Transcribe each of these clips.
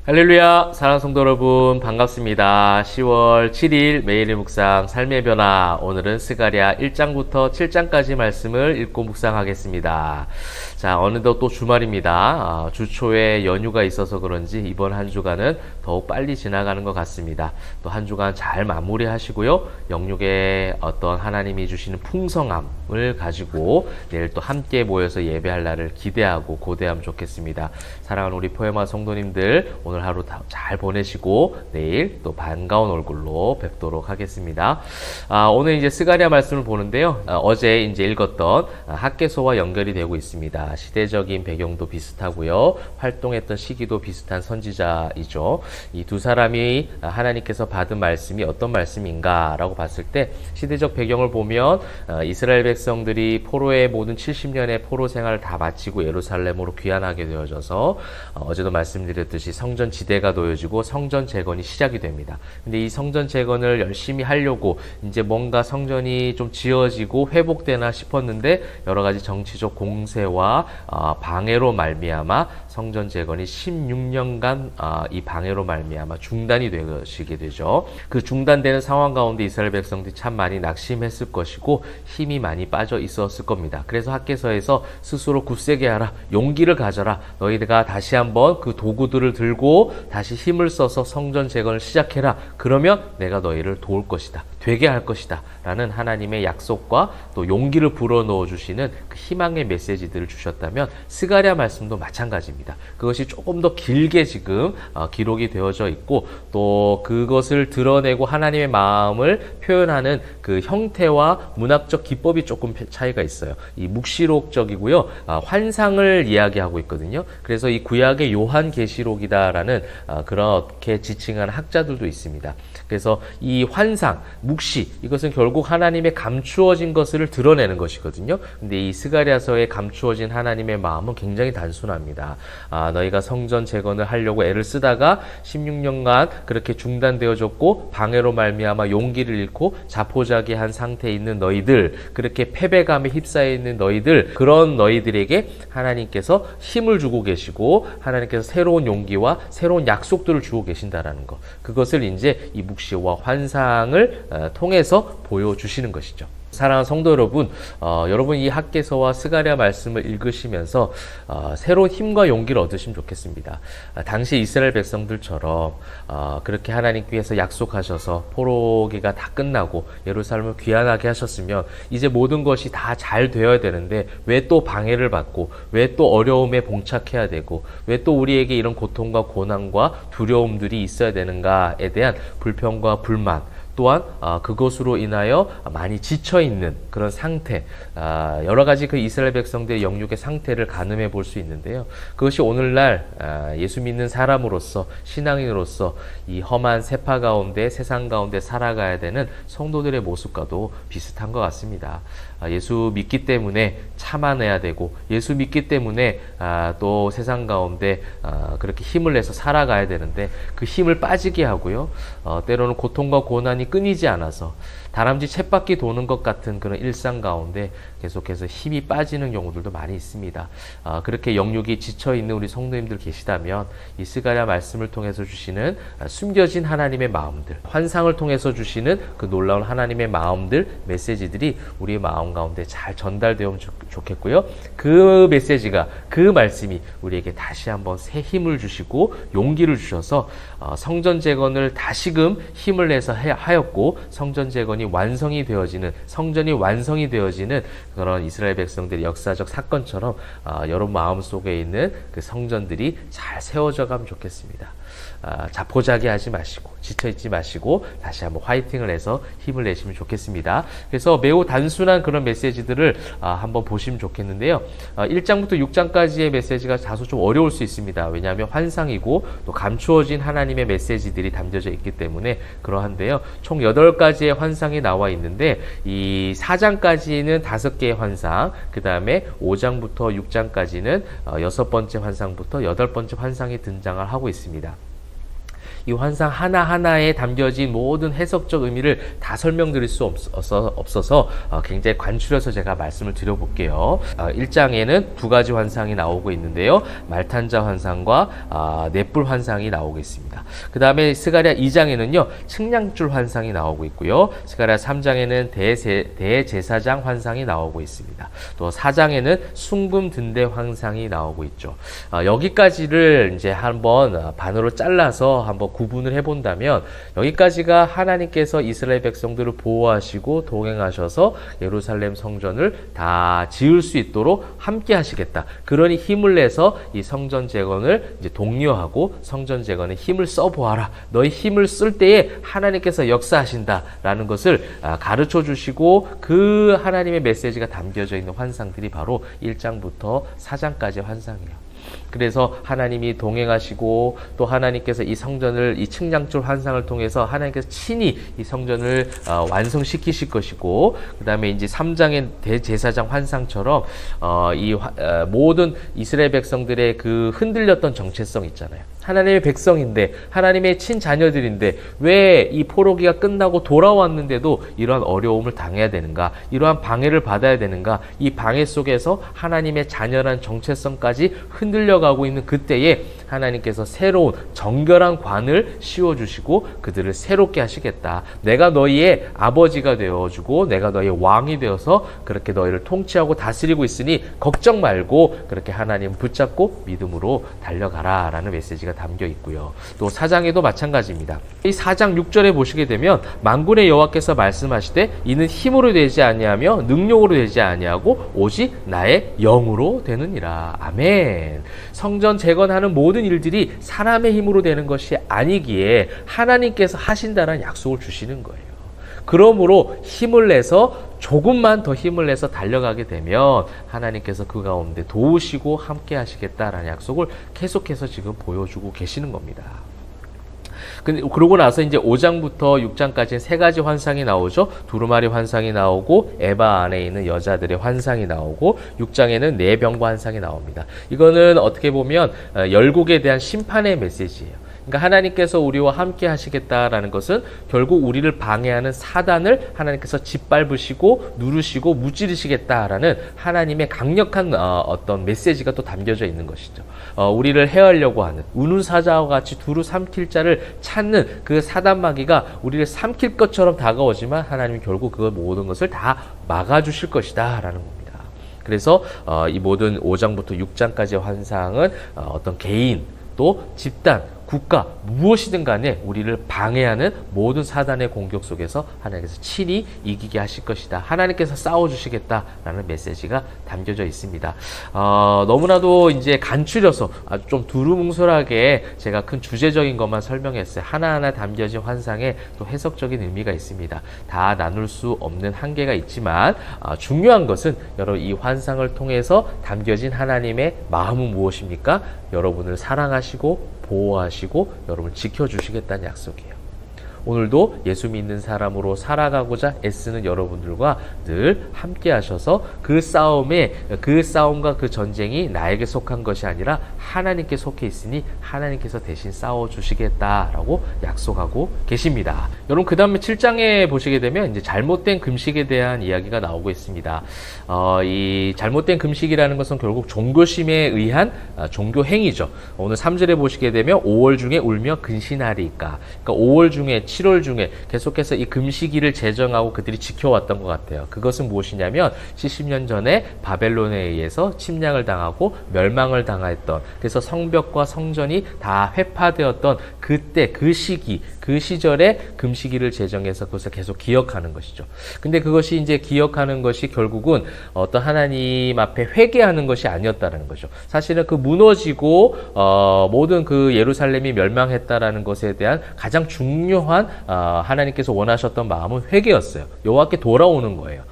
할렐루야, 사랑하는 성도 여러분, 반갑습니다. 10월 7일 매일의 묵상 삶의 변화. 오늘은 스가랴 1장부터 7장까지 말씀을 읽고 묵상하겠습니다. 자, 어느덧 또 주말입니다. 주 초에 연휴가 있어서 그런지 이번 한 주간은 더욱 빨리 지나가는 것 같습니다. 또 한 주간 잘 마무리하시고요. 영육의 어떤 하나님이 주시는 풍성함을 가지고 내일 또 함께 모여서 예배할 날을 기대하고 고대하면 좋겠습니다. 사랑하는 우리 포에마 성도님들, 오늘 하루 잘 보내시고 내일 또 반가운 얼굴로 뵙도록 하겠습니다. 오늘 이제 스가랴 말씀을 보는데요. 어제 이제 읽었던 학개서와 연결이 되고 있습니다. 시대적인 배경도 비슷하고요. 활동했던 시기도 비슷한 선지자이죠. 이 두 사람이 하나님께서 받은 말씀이 어떤 말씀인가라고 봤을 때 시대적 배경을 보면 이스라엘 백성들이 포로의 모든 70년의 포로 생활을 다 마치고 예루살렘으로 귀환하게 되어져서 어제도 말씀드렸듯이 성전 지대가 놓여지고 성전 재건이 시작이 됩니다. 근데 이 성전 재건을 열심히 하려고 이제 뭔가 성전이 좀 지어지고 회복되나 싶었는데 여러 가지 정치적 공세와 방해로 말미암아 성전 재건이 16년간 이 방해로 말미암아 중단이 되시게 되죠. 그 중단되는 상황 가운데 이스라엘 백성들이 참 많이 낙심했을 것이고 힘이 많이 빠져 있었을 겁니다. 그래서 학개서에서 스스로 굳세게 하라, 용기를 가져라, 너희가 다시 한번 그 도구들을 들고 다시 힘을 써서 성전 재건을 시작해라. 그러면 내가 너희를 도울 것이다, 되게 할 것이다 라는 하나님의 약속과 또 용기를 불어넣어 주시는 그 희망의 메시지들을 주셨다면 스가랴 말씀도 마찬가지입니다. 그것이 조금 더 길게 지금 기록이 되어져 있고 또 그것을 드러내고 하나님의 마음을 표현하는 그 형태와 문학적 기법이 조금 차이가 있어요. 이 묵시록적이고요. 환상을 이야기하고 있거든요. 그래서 이 구약의 요한계시록이다라는 그렇게 지칭하는 학자들도 있습니다. 그래서 이 환상, 묵시, 이것은 결국 하나님의 감추어진 것을 드러내는 것이거든요. 근데 이 스가랴서에 감추어진 하나님의 마음은 굉장히 단순합니다. 너희가 성전 재건을 하려고 애를 쓰다가 16년간 그렇게 중단되어졌고 방해로 말미암아 용기를 잃고 자포자기한 상태에 있는 너희들, 그렇게 패배감에 휩싸여 있는 너희들, 그런 너희들에게 하나님께서 힘을 주고 계시고 하나님께서 새로운 용기와 새로운 약속들을 주고 계신다라는 것, 그것을 이제 이 묵시와 환상을 통해서 보여주시는 것이죠. 사랑하는 성도 여러분, 여러분 이 학개서와 스가랴 말씀을 읽으시면서 새로운 힘과 용기를 얻으시면 좋겠습니다. 당시 이스라엘 백성들처럼 그렇게 하나님께서 약속하셔서 포로기가 다 끝나고 예루살렘을 귀환하게 하셨으면 이제 모든 것이 다 잘 되어야 되는데 왜 또 방해를 받고 왜 또 어려움에 봉착해야 되고 왜 또 우리에게 이런 고통과 고난과 두려움들이 있어야 되는가에 대한 불평과 불만, 또한 그것으로 인하여 많이 지쳐있는 그런 상태, 여러 가지 그 이스라엘 백성들의 영육의 상태를 가늠해 볼 수 있는데요. 그것이 오늘날 예수 믿는 사람으로서, 신앙인으로서 이 험한 세파 가운데, 세상 가운데 살아가야 되는 성도들의 모습과도 비슷한 것 같습니다. 예수 믿기 때문에 참아내야 되고 예수 믿기 때문에 또 세상 가운데 그렇게 힘을 내서 살아가야 되는데 그 힘을 빠지게 하고요. 때로는 고통과 고난이 끊이지 않아서 다람쥐 쳇바퀴 도는 것 같은 그런 일상 가운데 계속해서 힘이 빠지는 경우들도 많이 있습니다. 그렇게 영육이 지쳐있는 우리 성도님들 계시다면 이 스가랴 말씀을 통해서 주시는 숨겨진 하나님의 마음들, 환상을 통해서 주시는 그 놀라운 하나님의 마음들, 메시지들이 우리의 마음 가운데 잘 전달되면 좋겠고요. 그 메시지가, 그 말씀이 우리에게 다시 한번 새 힘을 주시고 용기를 주셔서 성전 재건을 다시금 힘을 내서 하였고 성전 재건이 완성이 되어지는, 성전이 완성이 되어지는 그런 이스라엘 백성들의 역사적 사건처럼 여러분 마음속에 있는 그 성전들이 잘 세워져 가면 좋겠습니다. 자포자기 하지 마시고 지쳐있지 마시고 다시 한번 화이팅을 해서 힘을 내시면 좋겠습니다. 그래서 매우 단순한 그런 메시지들을 한번 보시면 좋겠는데요. 1장부터 6장까지의 메시지가 다소 좀 어려울 수 있습니다. 왜냐하면 환상이고 또 감추어진 하나님의 메시지들이 담겨져 있기 때문에 그러한데요. 총 8가지의 환상이 나와 있는데 이 4장까지는 5개의 환상, 그 다음에 5장부터 6장까지는 6번째 환상부터 8번째 환상이 등장을 하고 있습니다. 이 환상 하나하나에 담겨진 모든 해석적 의미를 다 설명드릴 수 없어서 굉장히 관추려서 제가 말씀을 드려볼게요. 1장에는 두 가지 환상이 나오고 있는데요. 말탄자 환상과 넷불 환상이 나오고 있습니다. 그 다음에 스가랴 2장에는요. 측량줄 환상이 나오고 있고요. 스가랴 3장에는 대제사장 환상이 나오고 있습니다. 또 4장에는 순금 든대 환상이 나오고 있죠. 여기까지를 이제 한번 반으로 잘라서 한번 구분을 해본다면 여기까지가 하나님께서 이스라엘 백성들을 보호하시고 동행하셔서 예루살렘 성전을 다 지을 수 있도록 함께 하시겠다. 그러니 힘을 내서 이 성전 재건을 이제 독려하고 성전 재건에 힘을 써보아라. 너희 힘을 쓸 때에 하나님께서 역사하신다라는 것을 가르쳐 주시고 그 하나님의 메시지가 담겨져 있는 환상들이 바로 1장부터 4장까지의 환상이에요. 그래서 하나님이 동행하시고 또 하나님께서 이 성전을 이 측량줄 환상을 통해서 하나님께서 친히 이 성전을 완성시키실 것이고 그 다음에 이제 3장의 대제사장 환상처럼 모든 이스라엘 백성들의 그 흔들렸던 정체성 있잖아요. 하나님의 백성인데 하나님의 친자녀들인데 왜 이 포로기가 끝나고 돌아왔는데도 이러한 어려움을 당해야 되는가, 이러한 방해를 받아야 되는가, 이 방해 속에서 하나님의 자녀란 정체성까지 흔들려가고 있는 그때에 하나님께서 새로운 정결한 관을 씌워주시고 그들을 새롭게 하시겠다. 내가 너희의 아버지가 되어주고 내가 너희의 왕이 되어서 그렇게 너희를 통치하고 다스리고 있으니 걱정 말고 그렇게 하나님 붙잡고 믿음으로 달려가라 라는 메시지가 담겨 있고요. 또 4장에도 마찬가지입니다. 이 4장 6절에 보시게 되면 만군의 여호와께서 말씀하시되 이는 힘으로 되지 아니하며 능력으로 되지 아니하고 오직 나의 영으로 되느니라. 아멘. 성전 재건하는 모든 일들이 사람의 힘으로 되는 것이 아니기에 하나님께서 하신다는 약속을 주시는 거예요. 그러므로 힘을 내서 조금만 더 힘을 내서 달려가게 되면 하나님께서 그 가운데 도우시고 함께 하시겠다라는 약속을 계속해서 지금 보여주고 계시는 겁니다. 그러고 나서 이제 5장부터 6장까지는 세 가지 환상이 나오죠. 두루마리 환상이 나오고 에바 안에 있는 여자들의 환상이 나오고 6장에는 네 병과 환상이 나옵니다. 이거는 어떻게 보면 열국에 대한 심판의 메시지예요. 그러니까 하나님께서 우리와 함께 하시겠다라는 것은 결국 우리를 방해하는 사단을 하나님께서 짓밟으시고 누르시고 무찌르시겠다라는 하나님의 강력한 어떤 메시지가 또 담겨져 있는 것이죠. 우리를 해하려고 하는 우는 사자와 같이 두루 삼킬 자를 찾는 그 사단 마귀가 우리를 삼킬 것처럼 다가오지만 하나님이 결국 그 모든 것을 다 막아주실 것이다 라는 겁니다. 그래서 이 모든 5장부터 6장까지의 환상은 어떤 개인 또 집단 국가 무엇이든 간에 우리를 방해하는 모든 사단의 공격 속에서 하나님께서 친히 이기게 하실 것이다. 하나님께서 싸워주시겠다라는 메시지가 담겨져 있습니다. 너무나도 이제 간추려서 아주 좀 두루뭉술하게 제가 큰 주제적인 것만 설명했어요. 하나하나 담겨진 환상에 또 해석적인 의미가 있습니다. 다 나눌 수 없는 한계가 있지만 중요한 것은 여러분 이 환상을 통해서 담겨진 하나님의 마음은 무엇입니까? 여러분을 사랑하시고 보호하시고 여러분을 지켜주시겠다는 약속이에요. 오늘도 예수 믿는 사람으로 살아가고자 애쓰는 여러분들과 늘 함께 하셔서 그 싸움과 그 전쟁이 나에게 속한 것이 아니라 하나님께 속해 있으니 하나님께서 대신 싸워주시겠다라고 약속하고 계십니다. 여러분 그 다음에 7장에 보시게 되면 이제 잘못된 금식에 대한 이야기가 나오고 있습니다. 이 잘못된 금식이라는 것은 결국 종교심에 의한 종교 행위죠. 오늘 3절에 보시게 되면 5월 중에 울며 근신하리까. 그러니까 5월 중에 7월 중에 계속해서 이 금식일을 제정하고 그들이 지켜왔던 것 같아요. 그것은 무엇이냐면 70년 전에 바벨론에 의해서 침략을 당하고 멸망을 당했던, 그래서 성벽과 성전이 다 회파되었던 그때 그 시기, 그 시절에 금식일을 제정해서 그것을 계속 기억하는 것이죠. 근데 그것이 이제 기억하는 것이 결국은 어떤 하나님 앞에 회개하는 것이 아니었다는 거죠. 사실은 그 무너지고 모든 그 예루살렘이 멸망했다라는 것에 대한 가장 중요한 하나님께서 원하셨던 마음은 회개였어요. 여호와께 돌아오는 거예요.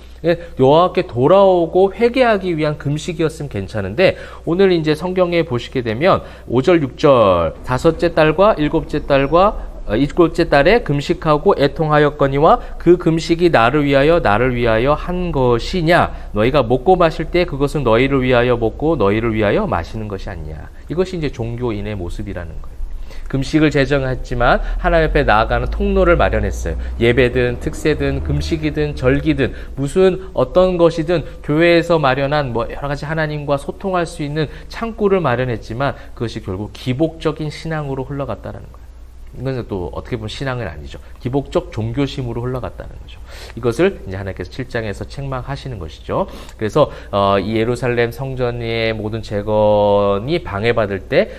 여호와께 돌아오고 회개하기 위한 금식이었으면 괜찮은데 오늘 이제 성경에 보시게 되면 5절 6절 다섯째 달과 일곱째 달에 금식하고 애통하였거니와 그 금식이 나를 위하여 한 것이냐. 너희가 먹고 마실 때 그것은 너희를 위하여 먹고 너희를 위하여 마시는 것이 아니냐. 이것이 이제 종교인의 모습이라는 거예요. 금식을 제정했지만 하나님 앞에 나아가는 통로를 마련했어요. 예배든 특세든 금식이든 절기든 무슨 어떤 것이든 교회에서 마련한 뭐 여러 가지 하나님과 소통할 수 있는 창구를 마련했지만 그것이 결국 기복적인 신앙으로 흘러갔다는 거예요. 이건 또 어떻게 보면 신앙은 아니죠. 기복적 종교심으로 흘러갔다는 거죠. 이것을 이제 하나님께서 7장에서 책망하시는 것이죠. 그래서 이 예루살렘 성전의 모든 재건이 방해받을 때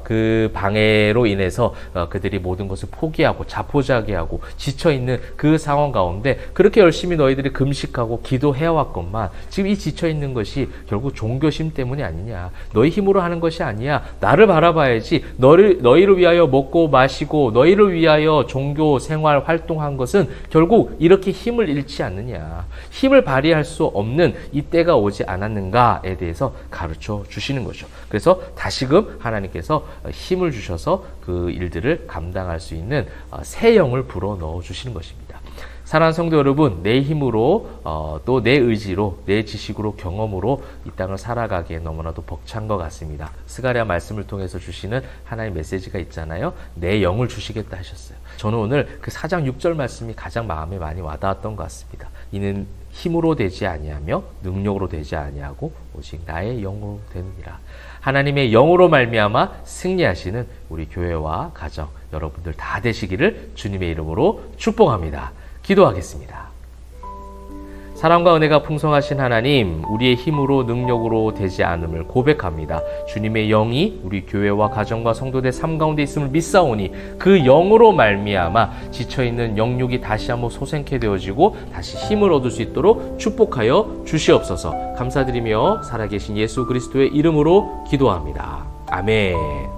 그 방해로 인해서 그들이 모든 것을 포기하고 자포자기하고 지쳐있는 그 상황 가운데 그렇게 열심히 너희들이 금식하고 기도해왔건만 지금 이 지쳐있는 것이 결국 종교심 때문이 아니냐. 너희 힘으로 하는 것이 아니야. 나를 바라봐야지. 너희를 위하여 먹고 마시고 너희를 위하여 종교 생활 활동한 것은 결국 이렇게 힘을 잃지 않느냐. 힘을 발휘할 수 없는 이때가 오지 않았는가에 대해서 가르쳐 주시는 거죠. 그래서 다시금 하나님께서 힘을 주셔서 그 일들을 감당할 수 있는 새 영을 불어 넣어 주시는 것입니다. 사랑하는 성도 여러분, 내 힘으로 또 내 의지로 내 지식으로 경험으로 이 땅을 살아가기에 너무나도 벅찬 것 같습니다. 스가랴 말씀을 통해서 주시는 하나의 메시지가 있잖아요. 내 영을 주시겠다 하셨어요. 저는 오늘 그 4장 6절 말씀이 가장 마음에 많이 와닿았던 것 같습니다. 이는 힘으로 되지 아니하며 능력으로 되지 아니하고 오직 나의 영으로 되느니라. 하나님의 영으로 말미암아 승리하시는 우리 교회와 가정 여러분들 다 되시기를 주님의 이름으로 축복합니다. 기도하겠습니다. 사랑과 은혜가 풍성하신 하나님, 우리의 힘으로 능력으로 되지 않음을 고백합니다. 주님의 영이 우리 교회와 가정과 성도들 삶 가운데 있음을 믿사오니 그 영으로 말미암아 지쳐있는 영육이 다시 한번 소생케 되어지고 다시 힘을 얻을 수 있도록 축복하여 주시옵소서. 감사드리며 살아계신 예수 그리스도의 이름으로 기도합니다. 아멘.